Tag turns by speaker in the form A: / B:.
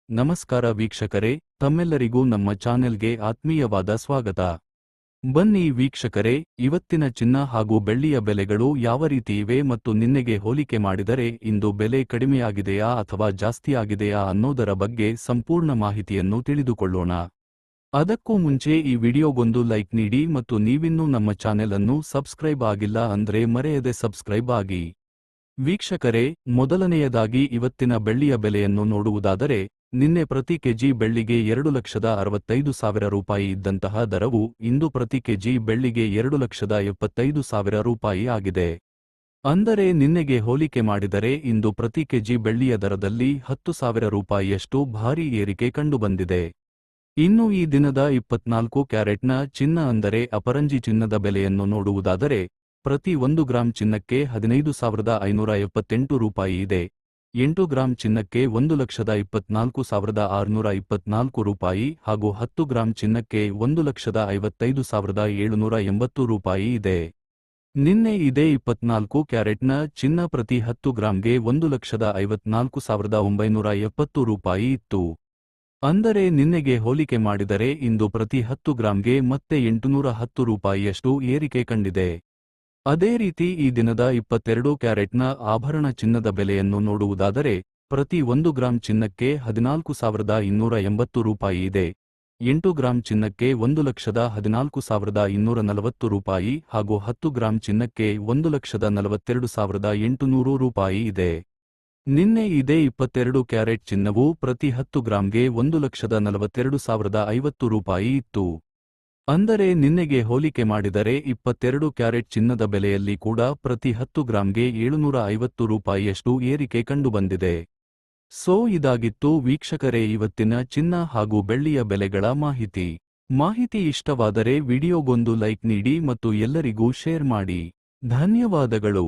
A: ನಮಸ್ಕಾರ ವೀಕ್ಷಕರೇ, ತಮ್ಮೆಲ್ಲರಿಗೂ ನಮ್ಮ ಚಾನೆಲ್ಗೆ ಆತ್ಮೀಯವಾದ ಸ್ವಾಗತ. ಬನ್ನಿ ವೀಕ್ಷಕರೇ, ಇವತ್ತಿನ ಚಿನ್ನ ಹಾಗೂ ಬೆಳ್ಳಿಯ ಬೆಲೆಗಳು ಯಾವ ರೀತಿ ಇವೆ ಮತ್ತು ನಿನ್ನೆಗೆ ಹೋಲಿಕೆ ಮಾಡಿದರೆ ಇಂದು ಬೆಲೆ ಕಡಿಮೆಯಾಗಿದೆಯಾ ಅಥವಾ ಜಾಸ್ತಿಯಾಗಿದೆಯಾ ಅನ್ನೋದರ ಬಗ್ಗೆ ಸಂಪೂರ್ಣ ಮಾಹಿತಿಯನ್ನು ತಿಳಿದುಕೊಳ್ಳೋಣ. ಅದಕ್ಕೂ ಮುಂಚೆ ಈ ವಿಡಿಯೋಗೊಂದು ಲೈಕ್ ನೀಡಿ ಮತ್ತು ನೀವಿನ್ನೂ ನಮ್ಮ ಚಾನೆಲ್ ಅನ್ನು ಸಬ್ಸ್ಕ್ರೈಬ್ ಆಗಿಲ್ಲ ಅಂದ್ರೆ ಮರೆಯದೆ ಸಬ್ಸ್ಕ್ರೈಬ್ ಆಗಿ. ವೀಕ್ಷಕರೇ, ಮೊದಲನೆಯದಾಗಿ ಇವತ್ತಿನ ಬೆಳ್ಳಿಯ ಬೆಲೆಯನ್ನು ನೋಡುವುದಾದರೆ, ನಿನ್ನೆ ಪ್ರತಿ ಕೆಜಿ ಬೆಳ್ಳಿಗೆ 2,65,000 ರೂಪಾಯಿ ಇದ್ದಂತಹ ದರವು ಇಂದು ಪ್ರತಿ ಕೆಜಿ ಬೆಳ್ಳಿಗೆ 2,75,000 ರೂಪಾಯಿ ಆಗಿದೆ. ಅಂದರೆ ನಿನ್ನೆಗೆ ಹೋಲಿಕೆ ಮಾಡಿದರೆ ಇಂದು ಪ್ರತಿ ಕೆಜಿ ಬೆಳ್ಳಿಯ ದರದಲ್ಲಿ 10,000 ರೂಪಾಯಿಯಷ್ಟು ಭಾರೀ ಏರಿಕೆ ಕಂಡುಬಂದಿದೆ. ಇನ್ನು ಈ ದಿನದ 24 ಕ್ಯಾರೆಟ್ನ ಚಿನ್ನ ಅಂದರೆ ಅಪರಂಜಿ ಚಿನ್ನದ ಬೆಲೆಯನ್ನು ನೋಡುವುದಾದರೆ, ಪ್ರತಿ 1 ಗ್ರಾಂ ಚಿನ್ನಕ್ಕೆ 15,578 ರೂಪಾಯಿ ಇದೆ. 8 ಗ್ರಾಂ ಚಿನ್ನಕ್ಕೆ 1,24,624 ರೂಪಾಯಿ ಹಾಗೂ 10 ಗ್ರಾಂ ಚಿನ್ನಕ್ಕೆ 1,55,780 ರೂಪಾಯಿ ಇದೆ. ನಿನ್ನೆ ಇದೇ 24 ಕ್ಯಾರೆಟ್ನ ಚಿನ್ನ ಪ್ರತಿ 10 ಗ್ರಾಂಗೆ 1,54,970 ರೂಪಾಯಿ ಇತ್ತು. ಅಂದರೆ ನಿನ್ನೆಗೆ ಹೋಲಿಕೆ ಮಾಡಿದರೆ ಇಂದು ಪ್ರತಿ 10 ಗ್ರಾಂಗೆ ಮತ್ತೆ 810 ರೂಪಾಯಿಯಷ್ಟು ಏರಿಕೆ ಕಂಡಿದೆ. ಅದೇ ರೀತಿ ಈ ದಿನದ 22 ಕ್ಯಾರೆಟ್ನ ಆಭರಣ ಚಿನ್ನದ ಬೆಲೆಯನ್ನು ನೋಡುವುದಾದರೆ, ಪ್ರತಿ 1 ಗ್ರಾಂ ಚಿನ್ನಕ್ಕೆ 14,280 ರೂಪಾಯಿ ಇದೆ. 8 ಗ್ರಾಂ ಚಿನ್ನಕ್ಕೆ 1,14,240 ರೂಪಾಯಿ ಹಾಗೂ 10 ಗ್ರಾಂ ಚಿನ್ನಕ್ಕೆ 1,42,800 ರೂಪಾಯಿ ಇದೆ. ನಿನ್ನೆ ಇದೇ 22 ಕ್ಯಾರೆಟ್ ಚಿನ್ನವು ಪ್ರತಿ 10 ಗ್ರಾಂಗೆ 1,42,050 ರೂಪಾಯಿ ಇತ್ತು. ಅಂದರೆ ನಿನ್ನೆಗೆ ಹೋಲಿಕೆ ಮಾಡಿದರೆ 22 ಕ್ಯಾರೆಟ್ ಚಿನ್ನದ ಬೆಲೆಯಲ್ಲಿ ಕೂಡ ಪ್ರತಿ 10 ಗ್ರಾಂಗೆ 750 ರೂಪಾಯಿಯಷ್ಟು ಏರಿಕೆ ಕಂಡುಬಂದಿದೆ. ಇದಾಗಿತ್ತು ವೀಕ್ಷಕರೇ ಇವತ್ತಿನ ಚಿನ್ನ ಹಾಗೂ ಬೆಳ್ಳಿಯ ಬೆಲೆಗಳ ಮಾಹಿತಿ ಇಷ್ಟವಾದರೆ ವಿಡಿಯೋಗೊಂದು ಲೈಕ್ ನೀಡಿ ಮತ್ತು ಎಲ್ಲರಿಗೂ ಶೇರ್ ಮಾಡಿ. ಧನ್ಯವಾದಗಳು.